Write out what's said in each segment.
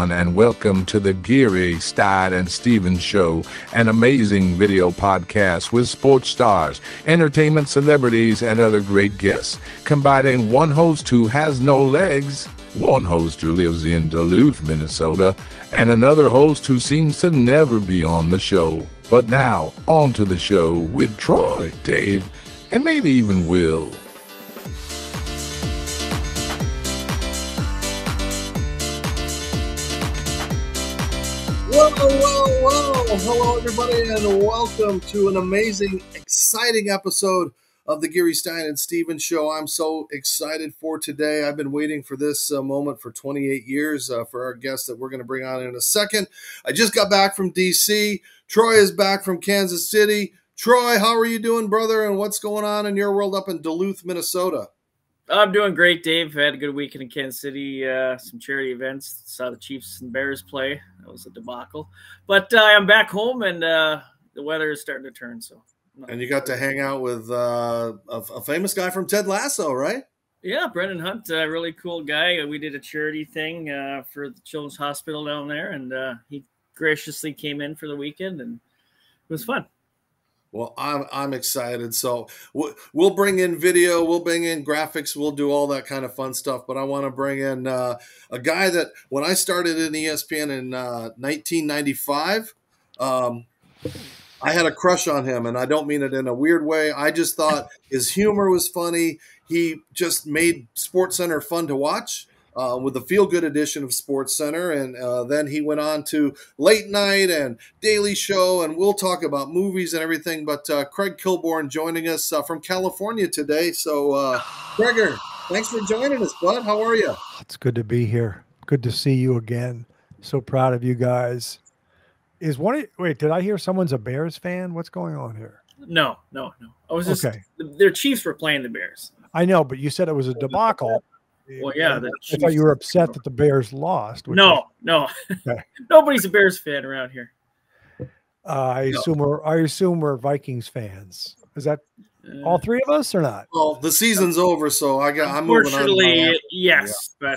everyone, and welcome to the Geary, Stein, and Steven Show, an amazing video podcast with sports stars, entertainment celebrities, and other great guests, combining one host who has no legs, one host who lives in Duluth, Minnesota, and another host who seems to never be on the show. But now, on to the show with Troy, Dave, and maybe even Will. Whoa, whoa, whoa. Hello, everybody, and welcome to an amazing, exciting episode of the Geary, Stein, and Steven Show. I'm so excited for today. I've been waiting for this moment for 28 years for our guest that we're going to bring on in a second. I just got back from DC. Troy is back from Kansas City. Troy, how are you doing, brother, and what's going on in your world up in Duluth, Minnesota? I'm doing great, Dave. I had a good weekend in Kansas City, some charity events. Saw the Chiefs and Bears play. That was a debacle. But I'm back home, and the weather is starting to turn. And you got to hang out with a famous guy from Ted Lasso, right? Yeah, Brendan Hunt, a really cool guy. We did a charity thing for the Children's Hospital down there, and he graciously came in for the weekend, and it was fun. Well, I'm excited. So we'll bring in video, we'll bring in graphics, we'll do all that kind of fun stuff. But I want to bring in a guy that when I started in ESPN in 1995, I had a crush on him, and I don't mean it in a weird way. I just thought his humor was funny. He just made SportsCenter fun to watch. With the feel-good edition of SportsCenter, and then he went on to Late Night and Daily Show, and we'll talk about movies and everything. But Craig Kilborn joining us from California today. So, Gregor, thanks for joining us, bud. How are you? It's good to be here. Good to see you again. So proud of you guys. Wait, did I hear someone's a Bears fan? What's going on here? No. I was just their Chiefs were playing the Bears. I know, but you said it was a debacle. Well, yeah. I thought you were upset that the Bears lost. No. Okay. Nobody's a Bears fan around here. I assume we're Vikings fans. Is that all three of us or not? Well, the season's over, so I'm moving on. Unfortunately, yes. Yeah.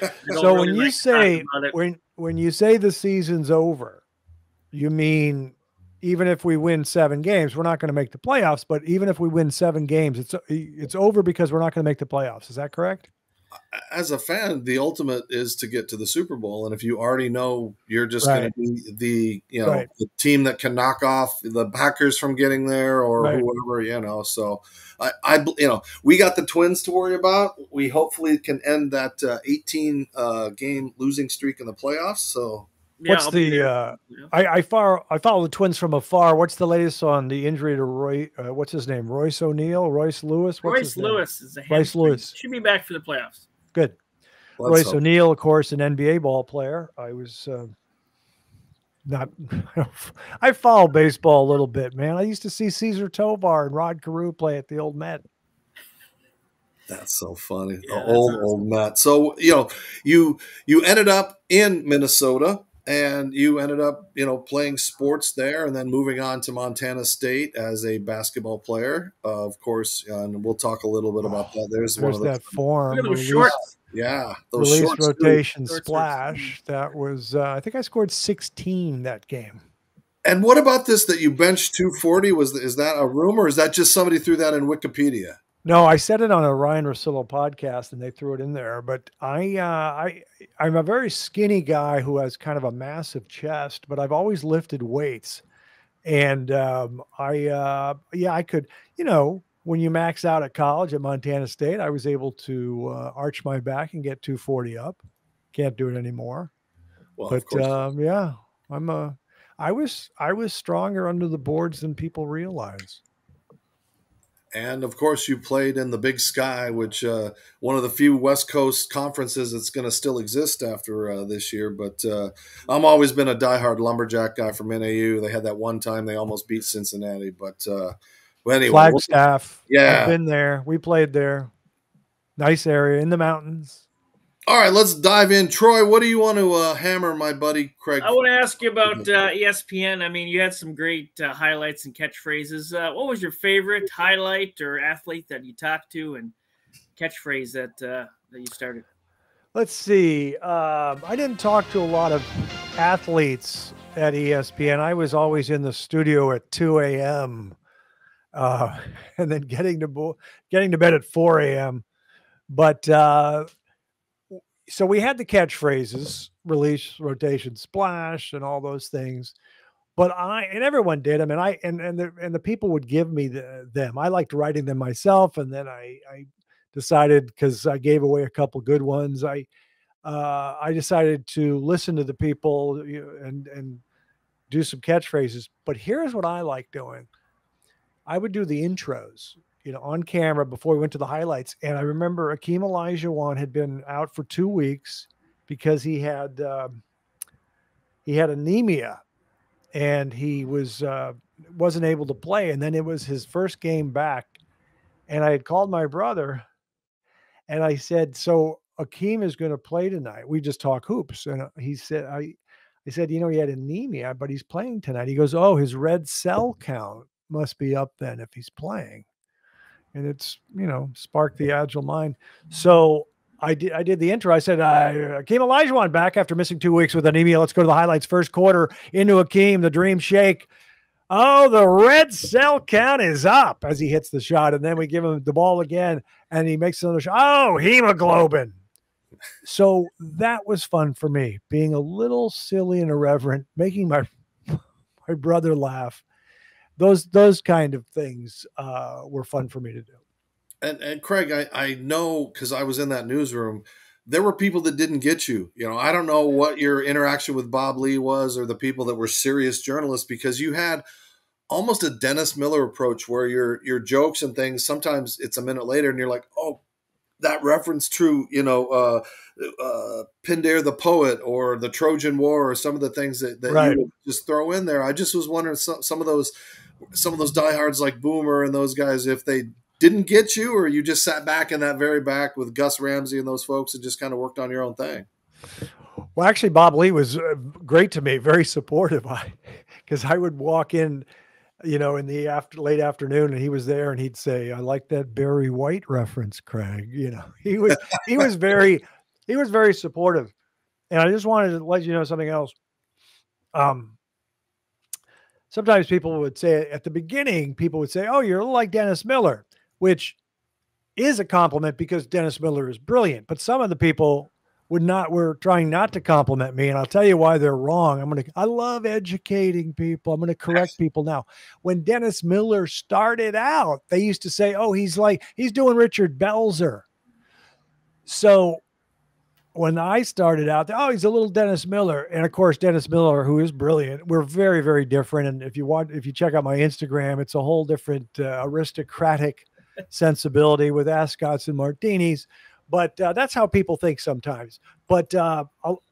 But so when you say when you say the season's over, you mean even if we win 7 games, we're not going to make the playoffs. But even if we win 7 games, it's over because we're not going to make the playoffs. Is that correct? As a fan, the ultimate is to get to the Super Bowl, and if you already know you're just going to be the team that can knock off the Packers from getting there or whoever, so I we got the Twins to worry about. We hopefully can end that 18 game losing streak in the playoffs. So what's I follow the Twins from afar. What's the latest on the injury to Roy? What's his name? Royce O'Neal? Royce Lewis? Royce Lewis is a Royce Lewis. Should be back for the playoffs. Good. Royce O'Neal, of course, an NBA ball player. I was I follow baseball a little bit, man. I used to see Cesar Tovar and Rod Carew play at the old Met. That's so funny. Yeah, the old Met. So, you ended up in Minnesota, and you ended up, playing sports there and then moving on to Montana State as a basketball player, of course. And we'll talk a little bit about that. There's one of that form. Those release shorts, rotation splash. That was, I think I scored 16 that game. And what about this that you benched 240? Is that a rumor? Or is that just somebody threw that in Wikipedia? No, I said it on a Ryan Russillo podcast, and they threw it in there. But I'm a very skinny guy who has kind of a massive chest, but I've always lifted weights, and I could, when you max out at college at Montana State, I was able to arch my back and get 240 up. Can't do it anymore. Well, but of course. I was stronger under the boards than people realize. And, of course, you played in the Big Sky, which one of the few West Coast conferences that's going to still exist after this year. But I've always been a diehard Lumberjack guy from NAU. They had that one time they almost beat Cincinnati. But anyway. Flagstaff. Yeah. I've been there. We played there. Nice area in the mountains. All right, let's dive in. Troy, what do you want to hammer my buddy Craig? I want to ask you about ESPN. I mean, you had some great highlights and catchphrases. What was your favorite highlight or athlete that you talked to and catchphrase that you started? Let's see. I didn't talk to a lot of athletes at ESPN. I was always in the studio at 2 a.m. And then getting to bed at 4 a.m. But so we had the catchphrases, release, rotation, splash, and all those things. But and everyone did them, and the people would give me them. I liked writing them myself, and then I decided, because I gave away a couple good ones, I decided to listen to the people and do some catchphrases. But here's what I like doing. I would do the intros, on camera before we went to the highlights. And I remember Akeem Olajuwon had been out for 2 weeks because he had anemia, and he wasn't able to play. And then it was his first game back, and I had called my brother, and I said, "So Akeem is going to play tonight. We just talk hoops." And he said, I said, he had anemia, but he's playing tonight. He goes, "Oh, his red cell count must be up then if he's playing." And it's, sparked the agile mind. So I did the intro. I said, Akeem Olajuwon back after missing 2 weeks with anemia. Let's go to the highlights. First quarter, into Akeem, the dream shake. Oh, the red cell count is up as he hits the shot. And then we give him the ball again, and he makes another shot. Oh, hemoglobin. So that was fun for me, being a little silly and irreverent, making my brother laugh. Those kind of things were fun for me to do. And Craig, I know, because I was in that newsroom, there were people that didn't get you. I don't know what your interaction with Bob Lee was, or the people that were serious journalists, because you had almost a Dennis Miller approach where your jokes and things, sometimes it's a minute later and you're like, oh, that reference to, Pindare the poet, or the Trojan War, or some of the things that right. You would just throw in there. I just was wondering, some of those diehards like Boomer and those guys, if they didn't get you, or you just sat back in that very back with Gus Ramsey and those folks and just kind of worked on your own thing. Well, actually, Bob Lee was great to me, very supportive. Because I would walk in, in the late afternoon, and he was there, and he'd say, "I like that Barry White reference, Craig." He was very supportive. And I just wanted to let you know something else. Sometimes people would say at the beginning, "Oh, you're like Dennis Miller," which is a compliment because Dennis Miller is brilliant. But some of the people were trying not to compliment me, and I'll tell you why they're wrong. I love educating people. I'm going to correct people now. When Dennis Miller started out, they used to say, "Oh, he's doing Richard Belzer." So when I started out, "Oh, he's a little Dennis Miller." And of course, Dennis Miller, who is brilliant, we're very, very different. And if you check out my Instagram, it's a whole different aristocratic sensibility with ascots and martinis. But that's how people think sometimes. But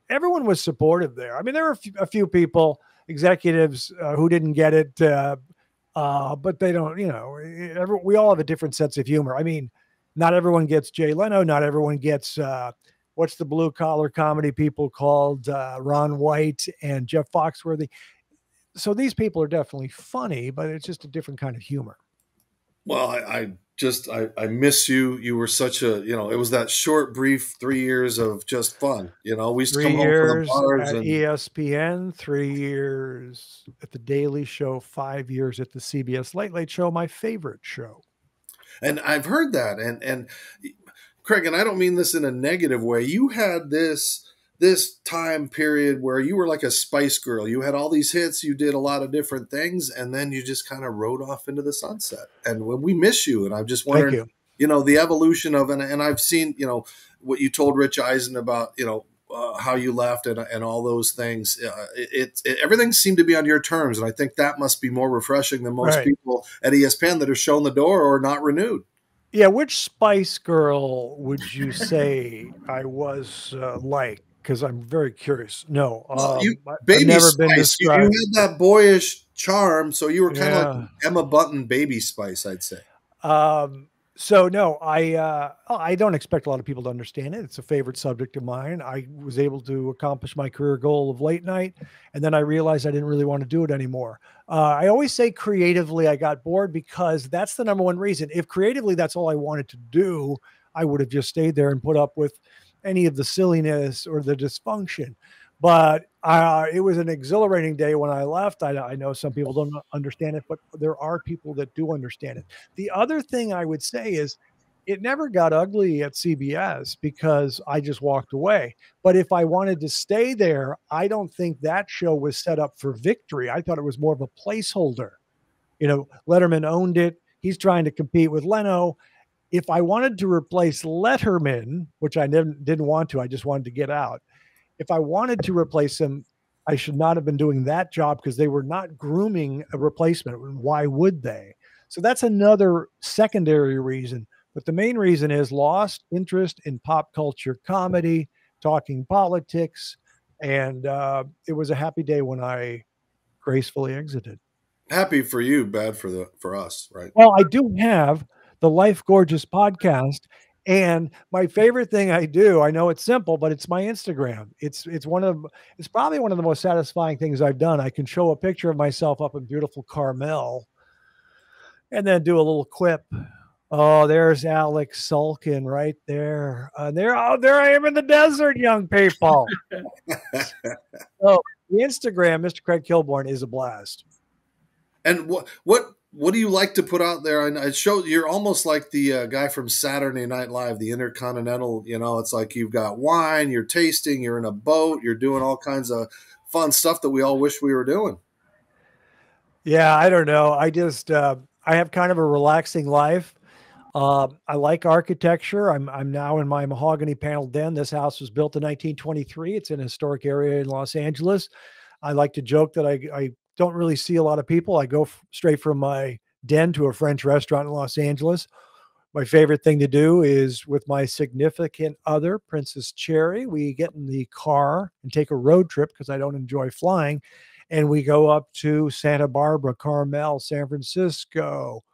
everyone was supportive there. I mean, there were a few people, executives, who didn't get it, but they don't. We all have a different sense of humor. I mean, not everyone gets Jay Leno. Not everyone gets what's the blue collar comedy people called, Ron White and Jeff Foxworthy. So these people are definitely funny, but it's just a different kind of humor. Well, I miss you. You were such a, it was that short, brief 3 years of just fun. We used to come home from the bars at ESPN, 3 years at the Daily Show, 5 years at the CBS Late Late Show, my favorite show. And I've heard that. And Craig, and I don't mean this in a negative way, you had this time period where you were like a Spice Girl. You had all these hits, you did a lot of different things, and then you just kind of rode off into the sunset. And when we miss you, and I'm just wondering, the evolution of, and I've seen, what you told Rich Eisen about, how you left and all those things. Everything seemed to be on your terms. And I think that must be more refreshing than most people at ESPN that are shown the door or not renewed. Yeah. Which Spice Girl would you say I was like? Because I'm very curious. No, Baby I've never Spice. Been described. You had that boyish charm, so you were kind of like Emma Bunton, Baby Spice, I'd say. So no, I don't expect a lot of people to understand it. It's a favorite subject of mine. I was able to accomplish my career goal of late night, and then I realized I didn't really want to do it anymore. I always say creatively I got bored, because that's the number one reason. If creatively that's all I wanted to do, I would have just stayed there and put up with any of the silliness or the dysfunction. But it was an exhilarating day when I left. I know some people don't understand it, but there are people that do understand it. The other thing I would say is it never got ugly at CBS because I just walked away. But if I wanted to stay there, I don't think that show was set up for victory. I thought it was more of a placeholder. You know, Letterman owned it. He's trying to compete with Leno. If I wanted to replace Letterman, which I didn't want to, I just wanted to get out. If I wanted to replace him, I should not have been doing that job because they were not grooming a replacement. Why would they? So that's another secondary reason. But the main reason is lost interest in pop culture comedy, talking politics. And it was a happy day when I gracefully exited. Happy for you, bad for us, right? Well, I do have the Life Gorgeous podcast. And my favorite thing I do, I know it's simple, but it's my Instagram. It's probably one of the most satisfying things I've done. I can show a picture of myself up in beautiful Carmel and then do a little quip. Oh, there's Alex sulking right there. There I am in the desert, young people. So the Instagram, Mr. Craig Kilborn, is a blast. And what do you like to put out there? I show you're almost like the guy from Saturday Night Live, the Intercontinental. You know, it's like you've got wine, you're tasting, you're in a boat, you're doing all kinds of fun stuff that we all wish we were doing. Yeah, I don't know. I just I have kind of a relaxing life. I like architecture. I'm now in my mahogany panel den. This house was built in 1923. It's in a historic area in Los Angeles. I like to joke that I don't really see a lot of people. I go straight from my den to a French restaurant in Los Angeles. My favorite thing to do is with my significant other, Princess Cherry, we get in the car and take a road trip because I don't enjoy flying. And we go up to Santa Barbara, Carmel, San Francisco,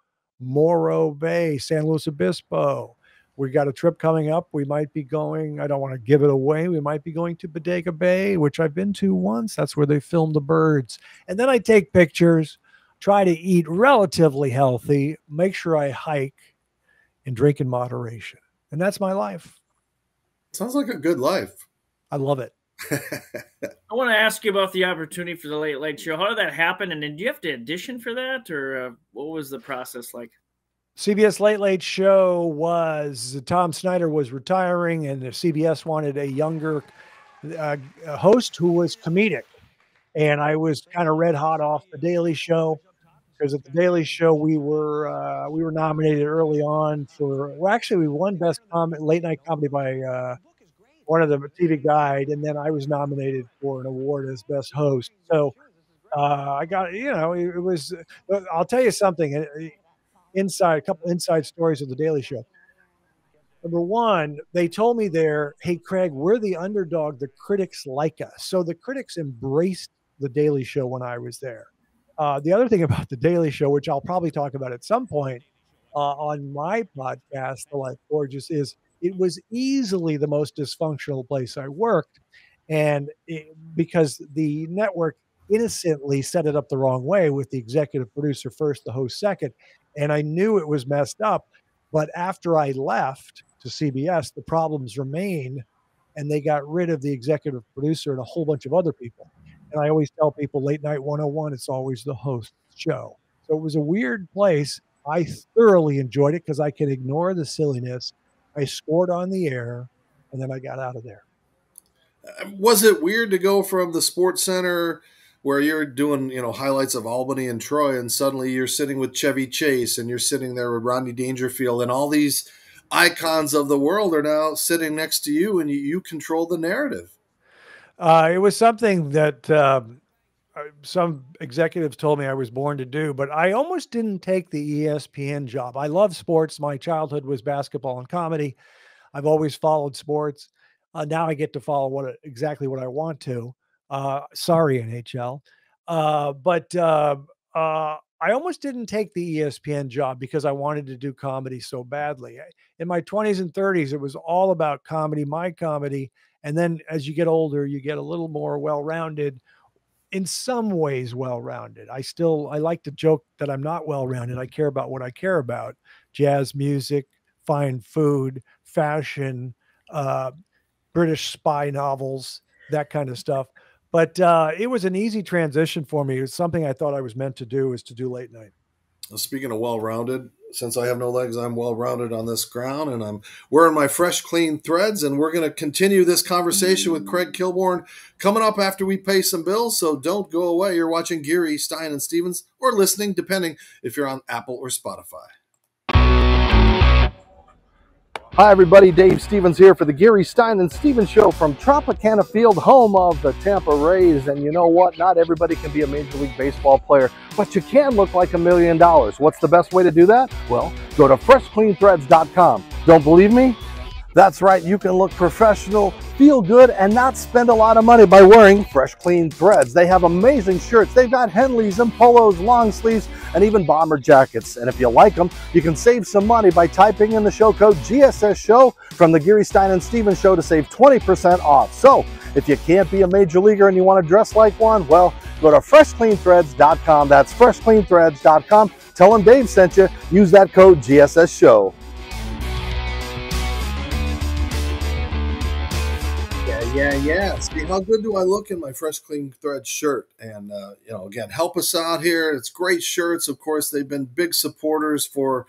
Morro Bay, San Luis Obispo. We got a trip coming up. We might be going, I don't want to give it away. We might be going to Bodega Bay, which I've been to once. That's where they film the birds. And then I take pictures, try to eat relatively healthy, make sure I hike and drink in moderation. And that's my life. Sounds like a good life. I love it. I want to ask you about the opportunity for the Late Late Show. How did that happen? And then do you have to audition for that, or what was the process like? CBS Late Late Show was, Tom Snyder was retiring, and CBS wanted a younger host who was comedic. And I was kind of red hot off The Daily Show, because at The Daily Show we were nominated early on for, well, actually we won Best Late Night Comedy by one of the TV Guide, and then I was nominated for an award as Best Host. So I got, it was, I'll tell you something, a couple inside stories of The Daily Show. Number one, they told me there, hey, Craig, we're the underdog. The critics like us. So the critics embraced The Daily Show when I was there. The other thing about The Daily Show, which I'll probably talk about at some point on my podcast, The Life Gorgeous, is it was easily the most dysfunctional place I worked. And because the network innocently set it up the wrong way with the executive producer first, the host second. And I knew it was messed up. But after I left to CBS, the problems remained, and they got rid of the executive producer and a whole bunch of other people. And I always tell people, Late Night 101, it's always the host's show. So it was a weird place. I thoroughly enjoyed it because I could ignore the silliness. I scored on the air, and then I got out of there. Was it weird to go from the Sports Center where you're doing, highlights of Albany and Troy, and suddenly you're sitting with Chevy Chase and you're sitting there with Rodney Dangerfield, and all these icons of the world are now sitting next to you, and you control the narrative? It was something that some executives told me I was born to do, but I almost didn't take the ESPN job. I love sports. My childhood was basketball and comedy. I've always followed sports. Now I get to follow exactly what I want to. Sorry, NHL. But I almost didn't take the ESPN job because I wanted to do comedy so badly. In my 20s and 30s, it was all about comedy, my comedy. And then as you get older, you get a little more well-rounded, in some ways well-rounded. I like to joke that I'm not well-rounded. I care about what I care about: jazz music, fine food, fashion, British spy novels, that kind of stuff. But it was an easy transition for me. It was something I thought I was meant to do, is to do late night. Well, speaking of well-rounded, since I have no legs, I'm well-rounded on this ground, and I'm wearing my fresh, clean threads, and we're going to continue this conversation with Craig Kilborn coming up after we pay some bills, so don't go away. You're watching Geary, Stein, and Stevens, or listening, depending if you're on Apple or Spotify. Hi, everybody. Dave Stevens here for the Geary, Stein, and Stevens Show from Tropicana Field, home of the Tampa Rays. And you know what? Not everybody can be a Major League Baseball player, but you can look like $1 million. What's the best way to do that? Well, go to freshcleanthreads.com. Don't believe me? That's right. You can look professional, feel good, and not spend a lot of money by wearing Fresh Clean Threads. They have amazing shirts. They've got Henleys and polos, long sleeves, and even bomber jackets. And if you like them, you can save some money by typing in the show code GSS Show from the Geary, Stein, and Stevens Show to save 20% off. So if you can't be a major leaguer and you want to dress like one, well, go to freshcleanthreads.com. That's freshcleanthreads.com. Tell them Dave sent you. Use that code GSS Show. Yeah. See, how good do I look in my Fresh Clean Thread shirt? And, again, help us out here. It's great shirts. Of course, they've been big supporters for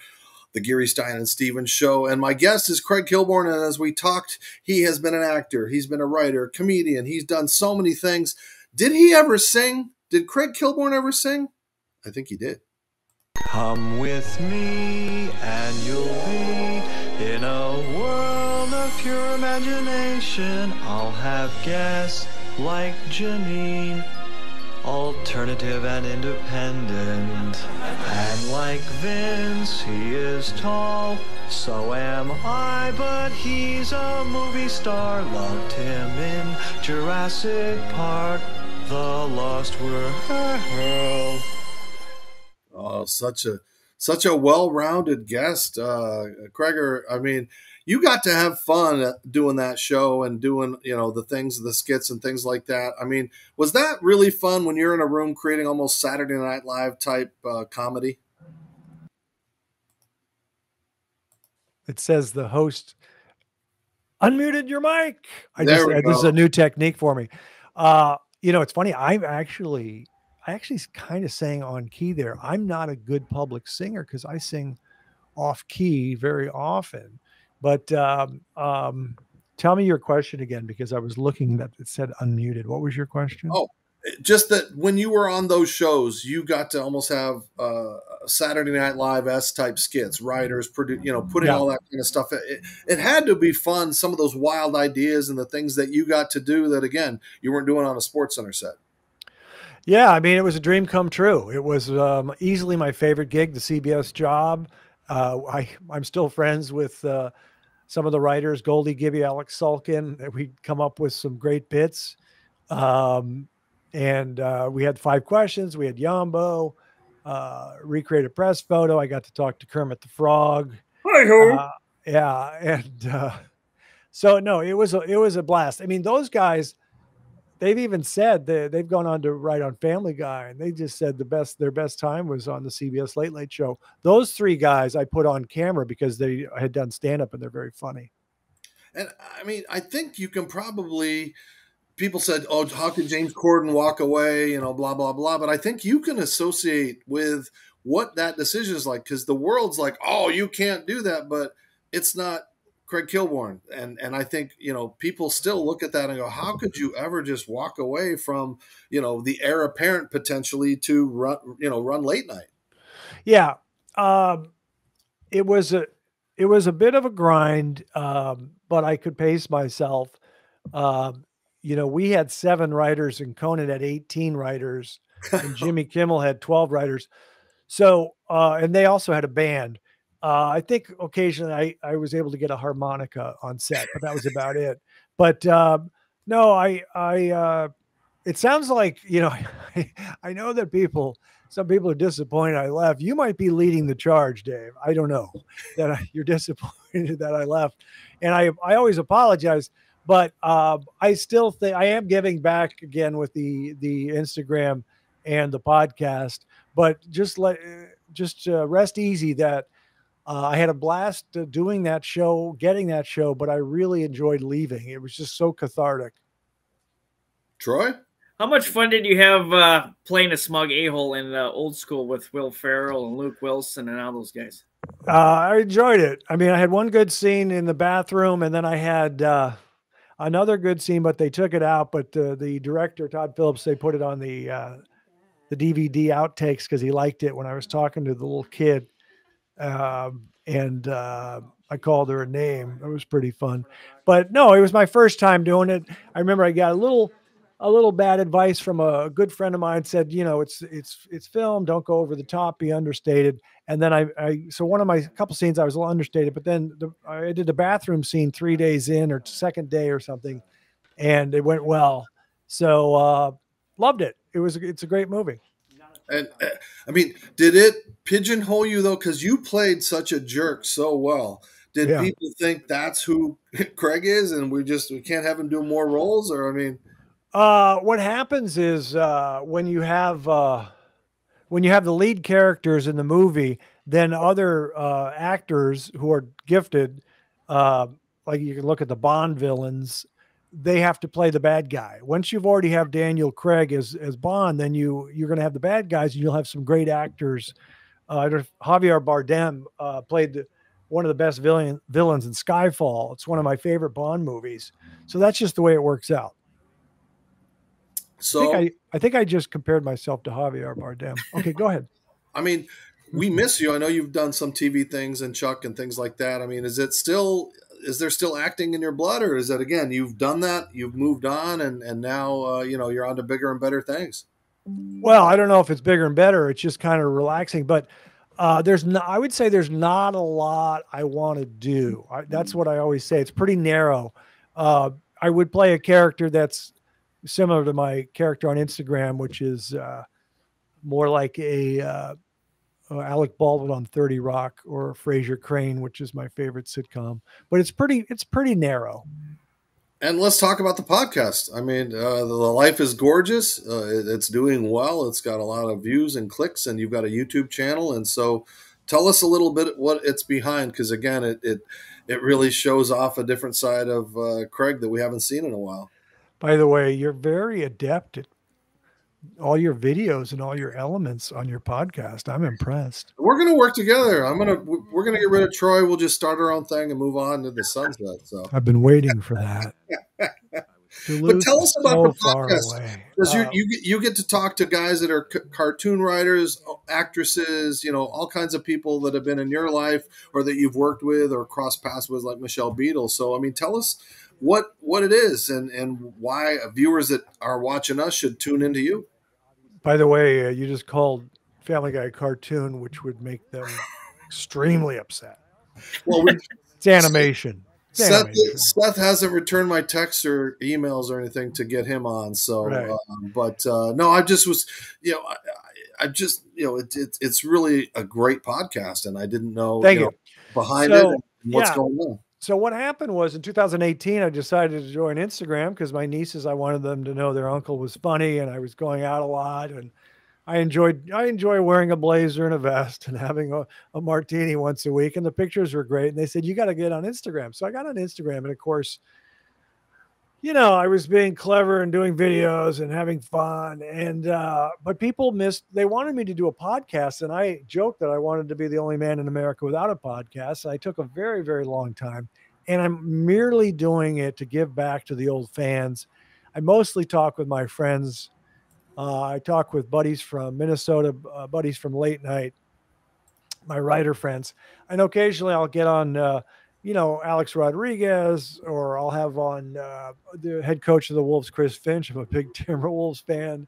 the Geary, Stein, and Stevens Show. And my guest is Craig Kilborn. And as we talked, he has been an actor. He's been a writer, comedian. He's done so many things. Did he ever sing? Did Craig Kilborn ever sing? I think he did. Come with me and you'll be in a world of pure imagination. I'll have guests like Janine, alternative and independent. And like Vince, he is tall, so am I, but he's a movie star. Loved him in Jurassic Park, The Lost World. Oh, such a well-rounded guest, Craig. I mean, you got to have fun doing that show and doing, the things, the skits and things like that. I mean, was that really fun when you're in a room creating almost Saturday Night Live type comedy? It says the host unmuted your mic. This is a new technique for me. It's funny. I actually kind of sang on key there. I'm not a good public singer because I sing off key very often. But tell me your question again, because I was looking that it said unmuted. What was your question? Oh, just that when you were on those shows, you got to almost have Saturday Night Live-esque type skits, writers, putting all that kind of stuff. It had to be fun, some of those wild ideas and the things that you got to do that, again, you weren't doing on a SportsCenter set. Yeah, I mean, it was a dream come true. It was easily my favorite gig, the CBS job. I'm still friends with some of the writers, Goldie, Gibby, Alex Sulkin. We'd come up with some great bits. And we had 5 questions. We had Yambo, recreate a press photo. I got to talk to Kermit the Frog. Yeah. And so, no, it was a blast. I mean, those guys, they've even said they've gone on to write on Family Guy, and they just said their best time was on the CBS Late Late Show. Those 3 guys I put on camera because they had done stand-up, and they're very funny. And I mean, I think you can probably, people said, oh, how could James Corden walk away, blah, blah, blah. But I think you can associate with what that decision is like, because the world's like, oh, you can't do that, but it's not Craig Kilborn. And I think, people still look at that and go, how could you ever just walk away from, the heir apparent potentially to run late night? Yeah. It was a bit of a grind, but I could pace myself. We had 7 writers and Conan had 18 writers and Jimmy Kimmel had 12 writers. So, and they also had a band. I think occasionally I was able to get a harmonica on set, but that was about it. But no, it sounds like, I know that some people are disappointed I left. You might be leading the charge, Dave. I don't know that you're disappointed that I left. And I always apologize, but I still think I am giving back again with the Instagram and the podcast, but just rest easy that I had a blast doing that show, getting that show, but I really enjoyed leaving. It was just so cathartic. Troy? How much fun did you have playing a smug a-hole in Old School with Will Ferrell and Luke Wilson and all those guys? I enjoyed it. I mean, I had one good scene in the bathroom, and then I had another good scene, but they took it out. But the director, Todd Phillips, they put it on the DVD outtakes because he liked it when I was talking to the little kid. And I called her a name. It was pretty fun. But no, it was my first time doing it. I remember I got a little bad advice from a good friend of mine. Said, you know, it's film. Don't go over the top. Be understated. And then so one of my couple scenes I was a little understated. But then I did the bathroom scene 3 days in or second day or something, and it went well. So loved it. It's a great movie. And I mean, did it pigeonhole you though? Because you played such a jerk so well. Did people think that's who Craig is, and we can't have him do more roles? Or I mean, what happens is when you have the lead characters in the movie, then other actors who are gifted, like you can look at the Bond villains, they have to play the bad guy. Once you've already have Daniel Craig as Bond, then you're going to have the bad guys, and you'll have some great actors. Javier Bardem played one of the best villains in Skyfall. It's one of my favorite Bond movies. So that's just the way it works out. So I think I just compared myself to Javier Bardem. Okay, go ahead. I mean, we miss you. I know you've done some TV things and Chuck and things like that. I mean, is there still acting in your blood, or is that, again, you've done that, you've moved on, and now you're on to bigger and better things? Well, I don't know if it's bigger and better. It's just kind of relaxing, but I would say there's not a lot I want to do. That's what I always say. It's pretty narrow. I would play a character that's similar to my character on Instagram, which is more like a Alec Baldwin on 30 Rock, or Fraser Crane, which is my favorite sitcom. But it's pretty narrow. And let's talk about the podcast. I mean, the Life is Gorgeous. It's doing well. It's got a lot of views and clicks, and you've got a YouTube channel. And so tell us a little bit what it's behind, because, again, it really shows off a different side of Craig that we haven't seen in a while. By the way, you're very adept at all your videos and all your elements on your podcast. I'm impressed. We're going to work together. We're going to get rid of Troy. We'll just start our own thing and move on to the sunset. So I've been waiting for that. But tell us about the podcast, because you get to talk to guys that are cartoon writers, actresses, all kinds of people that have been in your life or that you've worked with or crossed paths with, like Michelle Beadle. So, I mean, tell us what it is and why viewers that are watching us should tune into you. By the way, you just called Family Guy a cartoon, which would make them extremely upset. Well, it's animation. Seth hasn't returned my texts or emails or anything to get him on. So, right. No, I just was, it's really a great podcast, and I didn't know, behind it and what's going on. So what happened was in 2018, I decided to join Instagram because my nieces, I wanted them to know their uncle was funny, and I was going out a lot, and I enjoy wearing a blazer and a vest and having a martini once a week, and the pictures were great. And they said, you got to get on Instagram. So I got on Instagram, and of course, I was being clever and doing videos and having fun. And, but people they wanted me to do a podcast. And I joked that I wanted to be the only man in America without a podcast. I took a very, very long time, and I'm merely doing it to give back to the old fans. I mostly talk with my friends. I talk with buddies from Minnesota, buddies from late night, my writer friends. And occasionally I'll get on, Alex Rodriguez, or I'll have on the head coach of the Wolves, Chris Finch. I'm a big Timberwolves fan.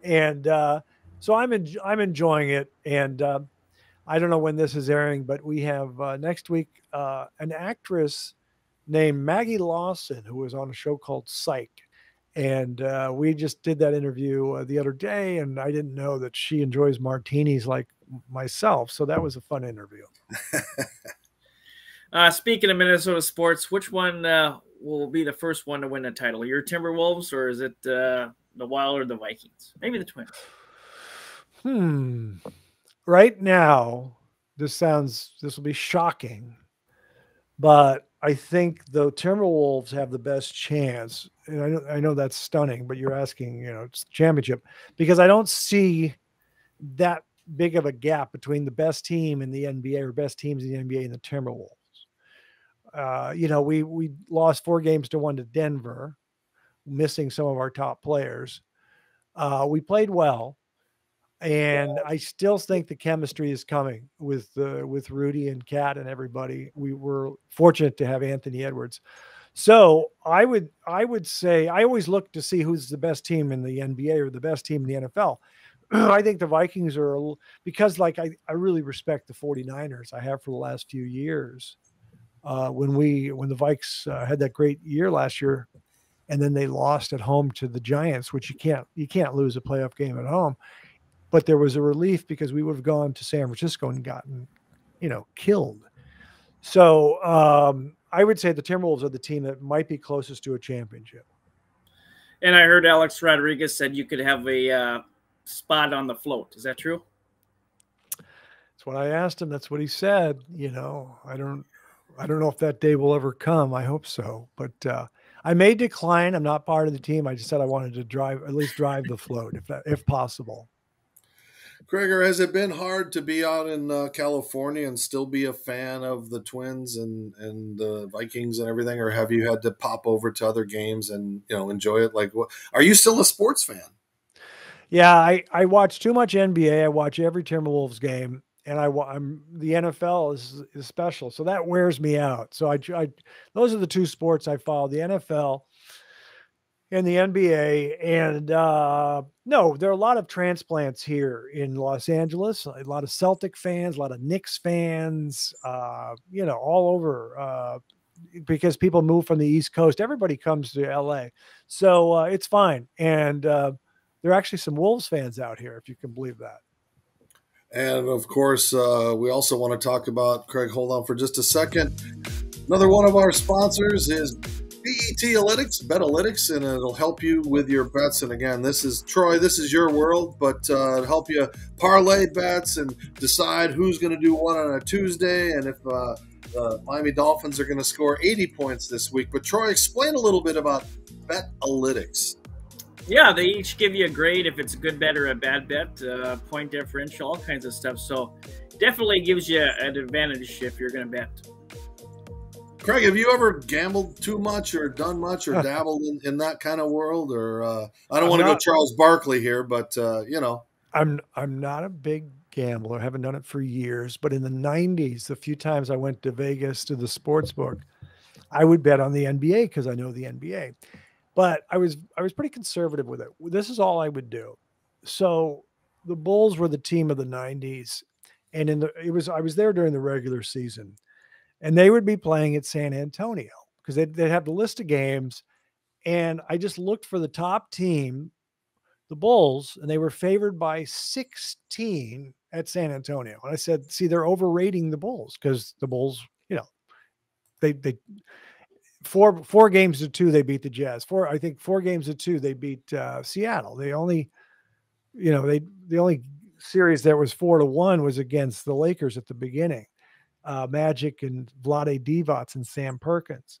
And so I'm enjoying it. And I don't know when this is airing, but we have next week an actress named Maggie Lawson, who was on a show called Psych. And we just did that interview the other day, and I didn't know that she enjoys martinis like myself. So that was a fun interview. Speaking of Minnesota sports, which one will be the first one to win the title? Your Timberwolves, or is it the Wild or the Vikings? Maybe the Twins. Right now, this will be shocking, but I think the Timberwolves have the best chance. And I know that's stunning, but you're asking, it's championship, because I don't see that big of a gap between the best team in the NBA or best teams in the NBA and the Timberwolves. We lost 4-1 to Denver, missing some of our top players. We played well, and I still think the chemistry is coming with Rudy and Kat and everybody. We were fortunate to have Anthony Edwards. So I would say I always look to see who's the best team in the NBA or the best team in the NFL. I think the Vikings are, because I really respect the 49ers. I have for the last few years. When the Vikes had that great year last year, and then they lost at home to the Giants, which you can't lose a playoff game at home. But there was a relief because we would have gone to San Francisco and gotten, killed. So I would say the Timberwolves are the team that might be closest to a championship. And I heard Alex Rodriguez said you could have a spot on the float. Is that true? That's what I asked him. That's what he said. I don't know if that day will ever come. I hope so. But I may decline. I'm not part of the team. I just said I wanted to at least drive the float if possible. Gregor, has it been hard to be out in California and still be a fan of the Twins and the Vikings and everything, or have you had to pop over to other games and enjoy it? Are you still a sports fan? Yeah, I watch too much NBA. I watch every Timberwolves game, and the NFL is special, so that wears me out. So those are the two sports I follow: the NFL and the NBA. And no, there are a lot of transplants here in Los Angeles. A lot of Celtic fans, a lot of Knicks fans, all over. Because people move from the East Coast, everybody comes to LA, so it's fine. And there are actually some Wolves fans out here, if you can believe that. And of course, we also want to talk about, Craig, hold on for just a second. Another one of our sponsors is Betalytics, and it'll help you with your bets. And again, this is Troy, this is your world, but it'll help you parlay bets and decide who's going to do what on a Tuesday, and if the Miami Dolphins are going to score 80 points this week. But Troy, explain a little bit about Betalytics. Yeah, they each give you a grade if it's a good bet or a bad bet, point differential, all kinds of stuff. So definitely gives you an advantage if you're going to bet. Craig, have you ever gambled too much or done much or dabbled in that kind of world? Or I don't want to go Charles Barkley here, but I'm not a big gambler. I haven't done it for years, but in the 90s, the few times I went to Vegas to the sports book, I would bet on the NBA because I know the NBA. But I was pretty conservative with it. This is all I would do. So the Bulls were the team of the 90s, and I was there during the regular season, and they would be playing at San Antonio because they'd have the list of games, and I just looked for the top team, the Bulls, and they were favored by 16 at San Antonio. And I said, see, they're overrating the Bulls because the Bulls, they 4-2, they beat the Jazz. 4 games to 2, they beat Seattle. The only series that was 4-1 was against the Lakers at the beginning. Magic and Vlade Divac and Sam Perkins.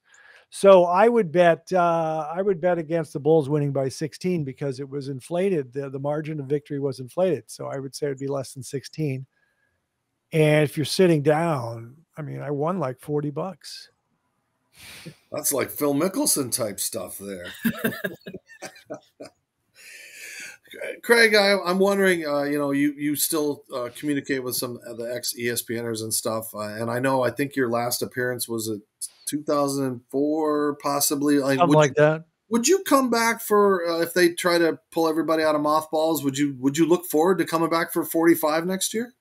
So I would bet against the Bulls winning by 16 because it was inflated. The margin of victory was inflated. So I would say it'd be less than 16. And if you're sitting down, I won like $40. That's like Phil Mickelson type stuff there. Craig, I'm wondering, you still communicate with some of the ex-ESPNers and stuff. And I think your last appearance was at 2004, possibly. Something like that. Would you come back for, if they try to pull everybody out of mothballs, would you look forward to coming back for 45 next year?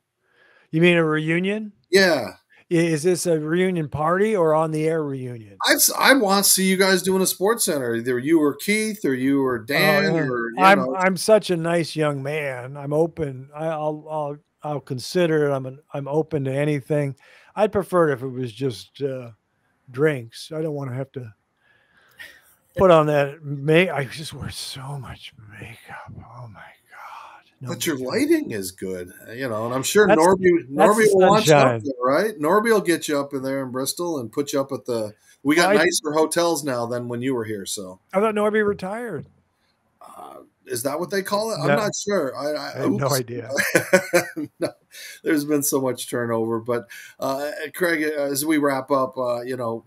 You mean a reunion? Yeah. Is this a reunion party or on the air reunion? I want to see you guys doing a Sports Center. Either you or Keith, or you or Dan, or I'm such a nice young man. I'm open. I'll consider it. I'm open to anything. I'd prefer it if it was just drinks. I don't want to have to put on that I just wear so much makeup. Oh my God. But your lighting is good, you know, and I'm sure That's Norby will want you up sunshine. there, right? Norby will get you up in there in Bristol and put you up at the. We got nicer hotels now than when you were here. So I thought Norby retired. Is that what they call it? No. I'm not sure. I have no idea. No, there's been so much turnover, but Craig, as we wrap up, you know,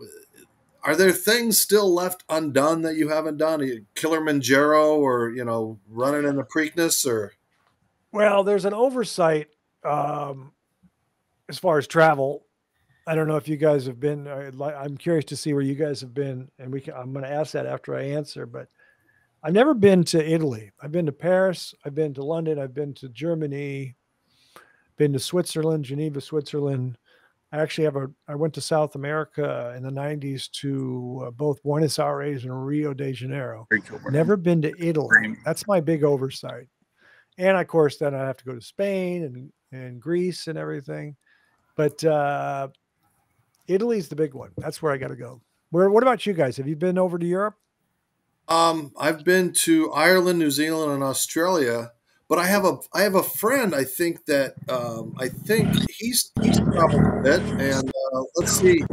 are there things still left undone that you haven't done? Kilimanjaro, or you know, running in the Preakness, or Well, there's an oversight as far as travel. I don't know if you guys have been. I'm curious to see where you guys have been, and I'm going to ask that after I answer. But I've never been to Italy. I've been to Paris. I've been to London. I've been to Germany. Been to Switzerland, Geneva, Switzerland. I went to South America in the 90s to both Buenos Aires and Rio de Janeiro. Never been to Italy. That's my big oversight. And of course, then I have to go to Spain and Greece and everything. But Italy's the big one. That's where I got to go. What about you guys? Have you been over to Europe? I've been to Ireland, New Zealand, and Australia. But I have a friend. I think he's traveled a bit. And let's see,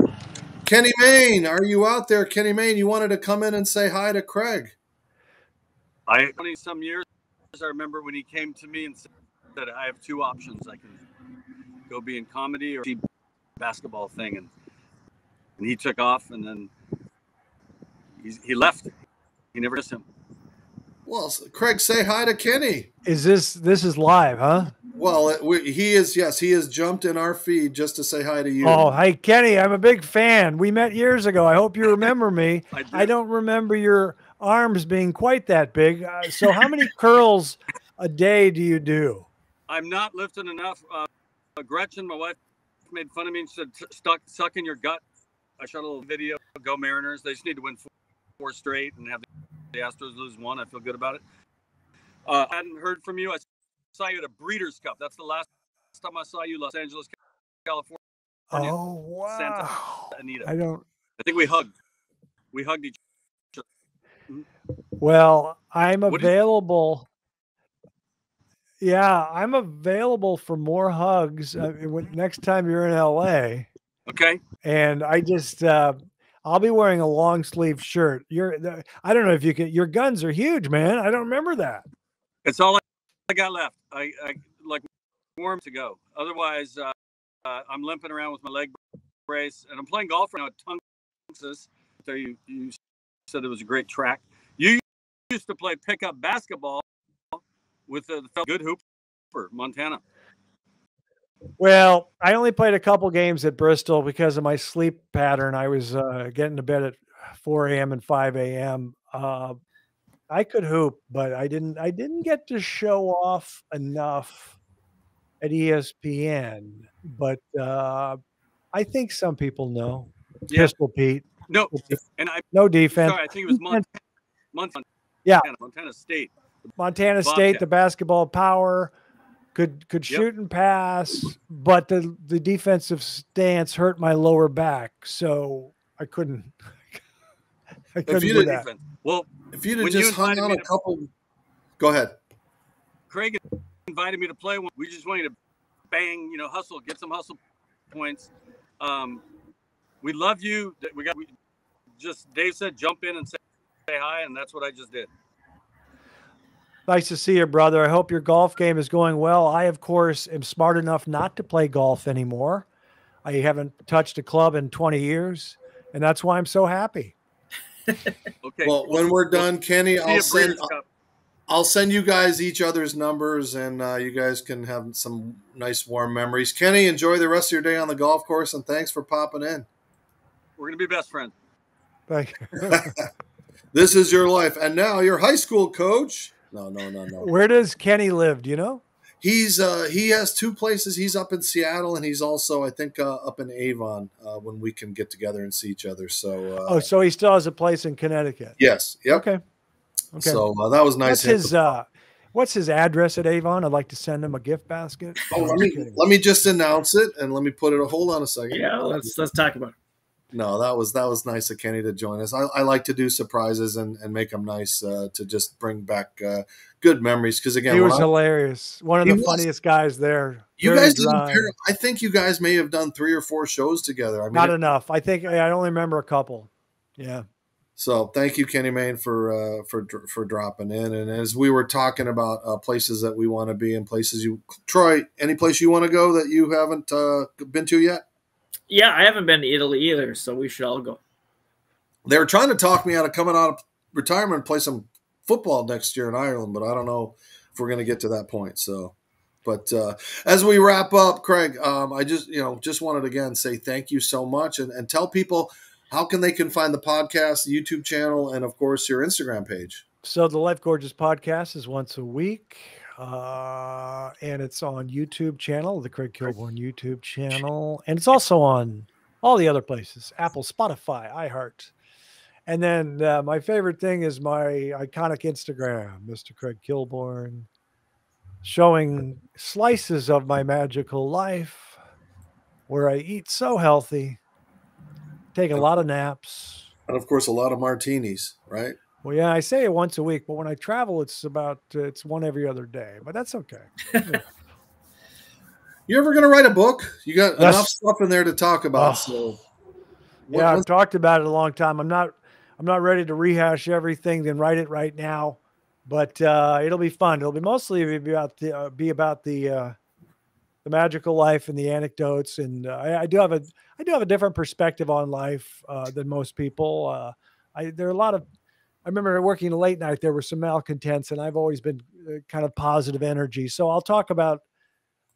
Kenny Mayne, are you out there? Kenny Mayne, you wanted to come in and say hi to Craig. 20-some years, I remember when he came to me and said that I have two options. I can go be in comedy or see basketball thing, and he took off, and then he left. He never missed him. Well, Craig, say hi to Kenny. This is live, huh? Well, he is. Yes, he has jumped in our feed just to say hi to you. Oh, hi, Kenny. I'm a big fan. We met years ago. I hope you remember me. I don't remember your arms being quite that big. So how many curls a day do you do? I'm not lifting enough. Gretchen, my wife, made fun of me and said, suck in your gut. I shot a little video. Go Mariners. They just need to win four straight and have the Astros lose one. I feel good about it. I hadn't heard from you. I saw you at a Breeders' Cup. That's the last time I saw you, Los Angeles, California. Oh, wow. Santa Anita. I think we hugged. We hugged each other. Well, I'm available. Yeah, I'm available for more hugs next time you're in LA. Okay. And I just I'll be wearing a long sleeve shirt. I don't know if you can. Your guns are huge, man. I don't remember that. It's all I got left. I like warm to go. Otherwise, I'm limping around with my leg brace, and I'm playing golf right now at Tungus. So you said it was a great track. You used to play pickup basketball with the good hooper, Montana. Well, I only played a couple games at Bristol because of my sleep pattern. I was getting to bed at 4 a.m. and 5 a.m. I could hoop, but I didn't get to show off enough at ESPN. But I think some people know. Yeah. Pistol Pete. No, no defense. Sorry, I think it was Montana. Yeah, Montana State. Montana State, the basketball power. Could shoot and pass, but the defensive stance hurt my lower back, so I couldn't do that. Well, if you'd have just hung on a couple, go ahead. Craig invited me to play. We just wanted to bang, hustle, get some hustle points. We love you. Dave said, jump in and say hi, and that's what I just did. Nice to see you, brother. I hope your golf game is going well. I, of course, am smart enough not to play golf anymore. I haven't touched a club in 20 years, and that's why I'm so happy. Okay. Well, when we're done, Kenny, I'll send you guys each other's numbers, and you guys can have some nice warm memories. Kenny, enjoy the rest of your day on the golf course, and thanks for popping in. We're going to be best friends. Thank you. This is your life. And now your high school coach. No. Where does Kenny live? Do you know? He has two places. He's up in Seattle, and he's also, I think, up in Avon when we can get together and see each other. So so he still has a place in Connecticut. Yes. Yep. Okay. So that was nice. What's his address at Avon? I'd like to send him a gift basket. Oh, let me just announce it, and let me put it. Hold on a second. Yeah, let's talk about it. No, that was nice of Kenny to join us. I like to do surprises and make them nice to just bring back good memories. Because again, he was hilarious. One of the funniest guys there. You guys didn't pair. I think you guys may have done 3 or 4 shows together. I mean, not enough. I think I only remember a couple. Yeah. So thank you, Kenny Mayne, for dropping in. And as we were talking about places that we want to be and places Troy, any place you want to go that you haven't been to yet? Yeah, I haven't been to Italy either, so we should all go. They were trying to talk me out of coming out of retirement and play some football next year in Ireland, but I don't know if we're going to get to that point. So, but as we wrap up, Craig, I just wanted to again say thank you so much and tell people how can they find the podcast, the YouTube channel, and of course your Instagram page. So the Life Gorgeous podcast is once a week. And it's on YouTube channel, the Craig Kilborn YouTube channel. And it's also on all the other places, Apple, Spotify, iHeart. And then my favorite thing is my iconic Instagram, Mr. Craig Kilborn, showing slices of my magical life where I eat so healthy, take a lot of naps. And of course, a lot of martinis, right? Well, yeah, I say it once a week, but when I travel, it's one every other day, but that's okay. You ever going to write a book? You got enough stuff in there to talk about. I've talked about it a long time. I'm not ready to rehash everything, then write it right now, but it'll be fun. It'll be mostly about the magical life and the anecdotes. And I do have a different perspective on life than most people. There are a lot of, I remember working late night, there were some malcontents, and I've always been kind of positive energy. So I'll talk about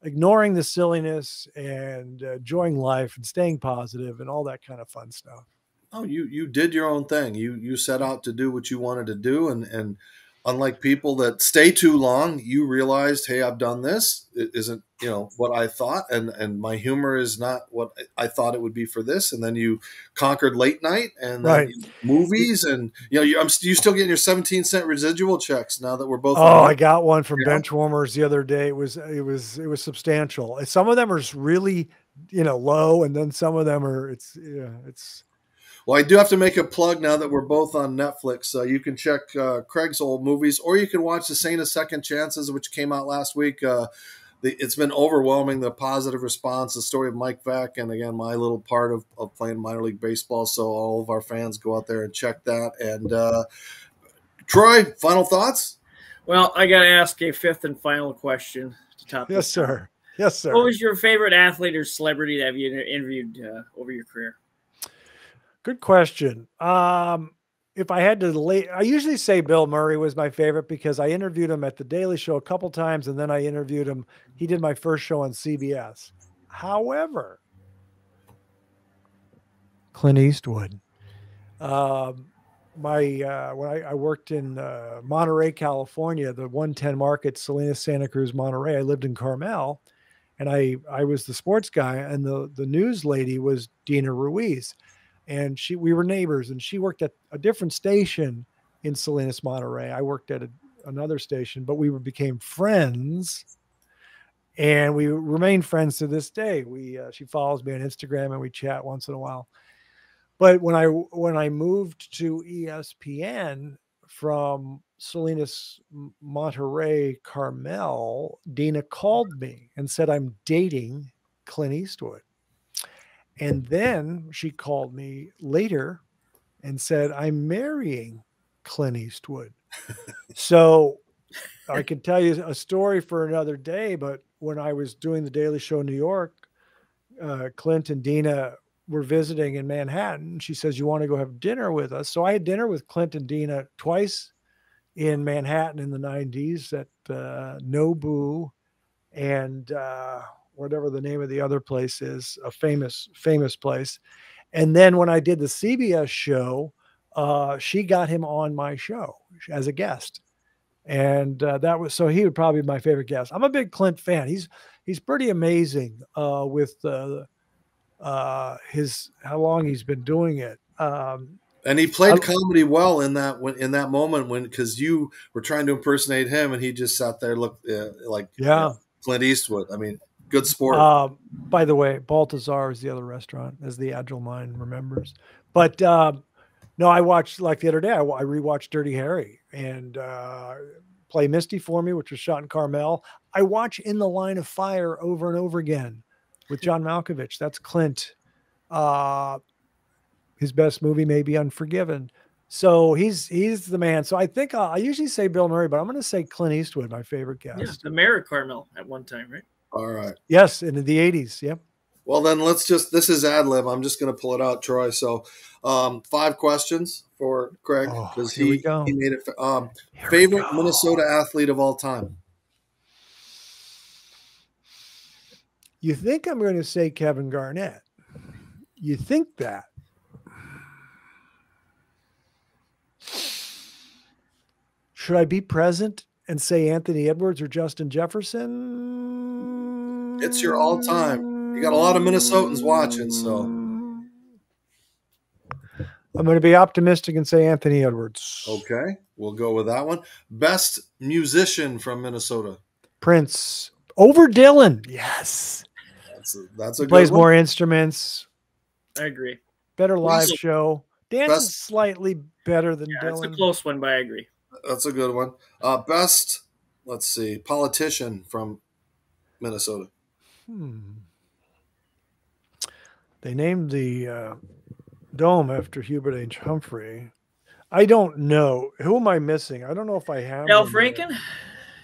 ignoring the silliness and enjoying life and staying positive and all that kind of fun stuff. Oh, you did your own thing. You set out to do what you wanted to do. And unlike people that stay too long, you realized, hey, I've done this. It isn't, what I thought. And my humor is not what I thought it would be for this. And then you conquered late night and movies. And, you still getting your 17-cent residual checks now that we're both. Oh, I got one from Benchwarmers the other day. It was substantial. Some of them are really, low. And then some of them are, it's. Well, I do have to make a plug now that we're both on Netflix. You can check Craig's old movies, or you can watch The Saint of Second Chances, which came out last week. It's been overwhelming, the positive response, the story of Mike Vack, and again, my little part of playing minor league baseball. So all of our fans go out there and check that. And Troy, final thoughts? Well, I got to ask a fifth and final question to top. Yes, sir. Yes, sir. What was your favorite athlete or celebrity that you interviewed over your career? Good question. If I had to I usually say Bill Murray was my favorite because I interviewed him at the Daily Show a couple times, and then I interviewed him. He did my first show on CBS. However, Clint Eastwood. When I worked in Monterey, California, the 110 market, Salinas, Santa Cruz, Monterey, I lived in Carmel, and I was the sports guy, and the news lady was Dina Ruiz. And we were neighbors, and she worked at a different station in Salinas, Monterey. I worked at another station, but we became friends, and we remain friends to this day. She follows me on Instagram, and we chat once in a while. But when I moved to ESPN from Salinas, Monterey, Carmel, Dina called me and said, I'm dating Clint Eastwood. And then she called me later and said, I'm marrying Clint Eastwood. So I could tell you a story for another day, but when I was doing the Daily Show in New York, Clint and Dina were visiting in Manhattan. She says, you want to go have dinner with us? So I had dinner with Clint and Dina twice in Manhattan in the 90s at Nobu and whatever the name of the other place is, a famous place. And then when I did the CBS show, she got him on my show as a guest. And so he would probably be my favorite guest. I'm a big Clint fan. He's pretty amazing with how long he's been doing it. And he played comedy well in that moment because you were trying to impersonate him, and he just sat there, looked like Clint Eastwood. I mean, Good sport. By the way, Baltazar is the other restaurant, as the Agile Mind remembers. But no, I watched, like the other day, I rewatched Dirty Harry and Play Misty for Me, which was shot in Carmel. I watch In the Line of Fire over and over again with John Malkovich. That's Clint. His best movie may be Unforgiven. So he's the man. So I think I usually say Bill Murray, but I'm going to say Clint Eastwood, my favorite guest. Yeah, the mayor of Carmel at one time, right? All right. Yes, in the 80s. Yep. Well, then this is ad lib. I'm just going to pull it out, Troy. So 5 questions for Craig because he made it. Favorite Minnesota athlete of all time? You think I'm going to say Kevin Garnett. You think that. Should I be present and say Anthony Edwards or Justin Jefferson? It's your all-time. You got a lot of Minnesotans watching, so. I'm going to be optimistic and say Anthony Edwards. Okay, we'll go with that one. Best musician from Minnesota? Prince. Over Dylan. Yes. That's a good plays one. More instruments. I agree. Better live show. Dances slightly better than Dylan. It's a close one, but I agree. That's a good one. Best, let's see, politician from Minnesota. They named the dome after Hubert H. Humphrey. I don't know. Who am I missing? I don't know if I have. Al Franken?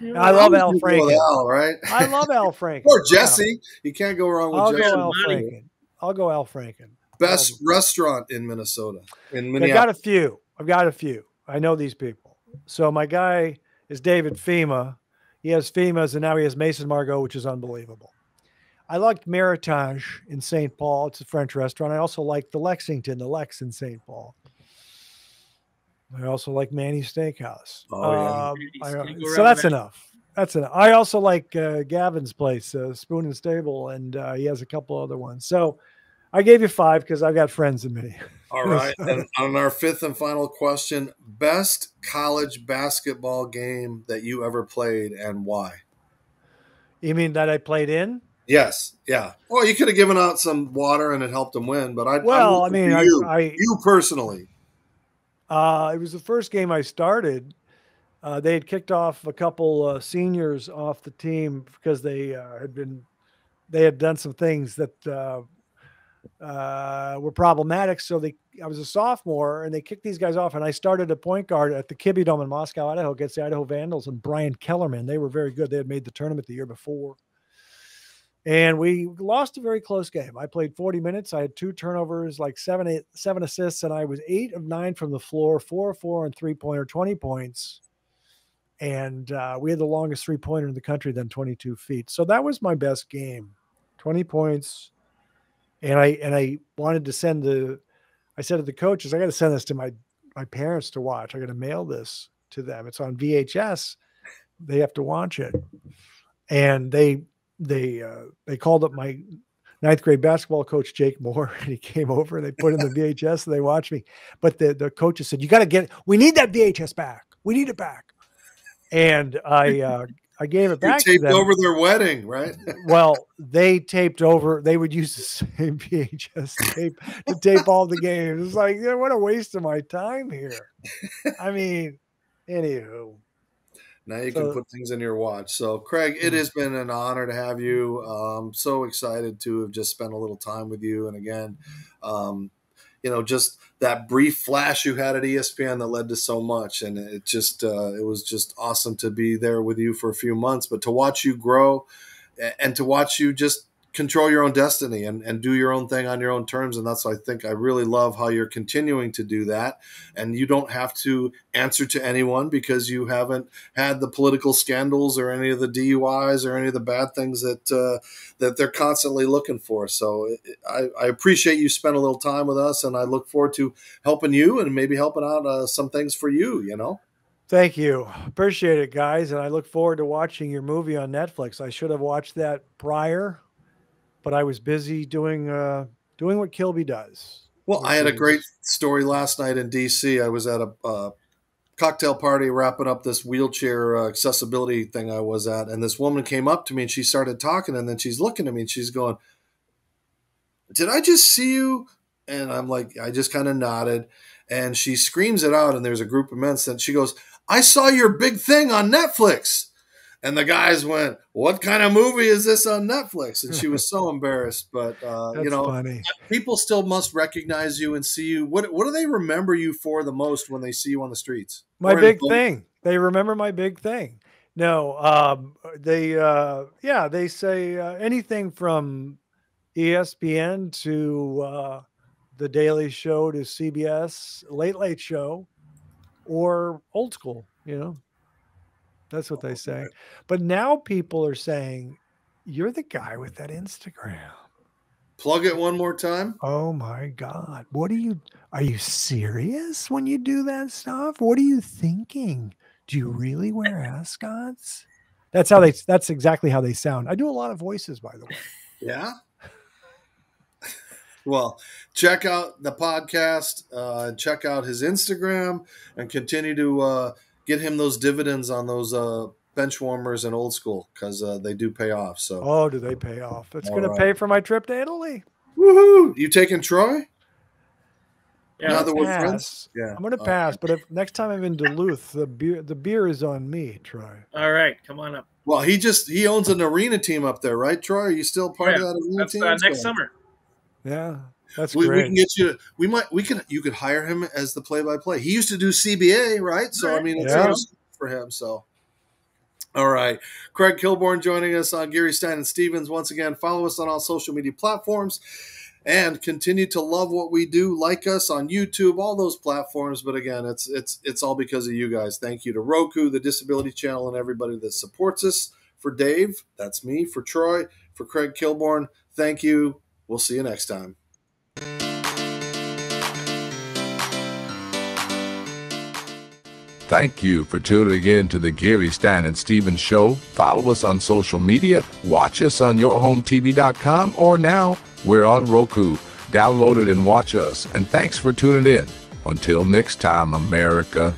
I love Al Franken. Al, right? I love Al Franken. Or Jesse. You can't go wrong with Jesse. I'll go Al Franken. Best restaurant in Minnesota. In Minneapolis. I've got a few. I know these people. So my guy is David Fema. He has Fema's and now he has Mason Margot, which is unbelievable. I liked Meritage in St. Paul. It's a French restaurant. I also like the Lexington, the Lex in St. Paul. I also like Manny's Steakhouse. Oh, yeah. So that's enough. That's enough. I also like Gavin's place, Spoon and Stable, and he has a couple other ones. So I gave you 5 because I've got friends in me. All right. And on our 5th and final question, best college basketball game that you ever played and why? You mean that I played in? Yes. Yeah. Well, you could have given out some water and it helped them win, but you personally. It was the first game I started. They had kicked off a couple seniors off the team because they had done some things that were problematic. So I was a sophomore and they kicked these guys off and I started a point guard at the Kibbe Dome in Moscow, Idaho, against the Idaho Vandals and Brian Kellerman. They were very good. They had made the tournament the year before. And we lost a very close game. I played 40 minutes. I had 2 turnovers, like 7 assists, and I was 8 of 9 from the floor, 4 of 4 on 3-pointer, 20 points. And we had the longest 3-pointer in the country, then 22 feet. So that was my best game, 20 points. And I wanted to I said to the coaches, I got to send this to my parents to watch. I got to mail this to them. It's on VHS. They have to watch it. And they called up my 9th grade basketball coach, Jake Moore, and he came over and they put in the VHS and they watched me. But the coaches said, you got to get it. We need that VHS back. We need it back. And I gave it back to them. Taped over their wedding, right? Well, they taped over. They would use the same VHS tape to tape all the games. It's like, what a waste of my time here. I mean, anywho. Now you can put things in your watch. So, Craig, it has been an honor to have you. I'm so excited to have just spent a little time with you. And again, just that brief flash you had at ESPN that led to so much. And it was just awesome to be there with you for a few months. But to watch you grow and to watch you just control your own destiny and do your own thing on your own terms. And that's, I think, I really love how you're continuing to do that. And you don't have to answer to anyone because you haven't had the political scandals or any of the DUIs or any of the bad things that they're constantly looking for. So I appreciate you spent a little time with us, and I look forward to helping you and maybe helping out some things for you, Thank you. Appreciate it, guys. And I look forward to watching your movie on Netflix. I should have watched that prior, but I was busy doing what Kilby does. Well, I had a great story last night in DC. I was at a cocktail party wrapping up this wheelchair accessibility thing I was at. And this woman came up to me and she started talking, and then she's looking at me and she's going, "Did I just see you?" And I'm like, I just kind of nodded, and she screams it out. And there's a group of men, and she goes, "I saw your big thing on Netflix." And the guys went, "What kind of movie is this on Netflix?" And she was so embarrassed. But, you know, funny. People still must recognize you and see you. What do they remember you for the most when they see you on the streets? My big thing. They remember my big thing. No, they say anything from ESPN to The Daily Show to CBS, Late Late Show, or Old School, you know. That's what they say. But now people are saying, "You're the guy with that Instagram." Plug it one more time. Oh my God. Are you serious when you do that stuff? What are you thinking? Do you really wear ascots? That's exactly how they sound. I do a lot of voices, by the way. Yeah. Well, check out the podcast, check out his Instagram, and continue to get him those dividends on those bench warmers and Old School, because they do pay off. So, oh, do they pay off? It's going to pay for my trip to Italy. Woohoo! You taking Troy? Yeah, now that we're friends? Yeah, I'm going to pass. But if next time I'm in Duluth, the beer is on me, Troy. All right, come on up. Well, he owns an arena team up there, right, Troy? Are you still part of that arena team? Next summer. Yeah, that's great. We can get you. You could hire him as the play-by-play. He used to do CBA, right? So I mean, it's for him. So, all right, Craig Kilborn joining us on Geary, Stein, and Stevens once again. Follow us on all social media platforms, and continue to love what we do. Like us on YouTube, all those platforms. But again, it's all because of you guys. Thank you to Roku, the Disability Channel, and everybody that supports us. For Dave, that's me. For Troy, for Craig Kilborn, thank you. We'll see you next time. Thank you for tuning in to the Geary, Stein, and Stevens Show. Follow us on social media. Watch us on yourhometv.com, or now we're on Roku. Download it and watch us. And thanks for tuning in. Until next time, America.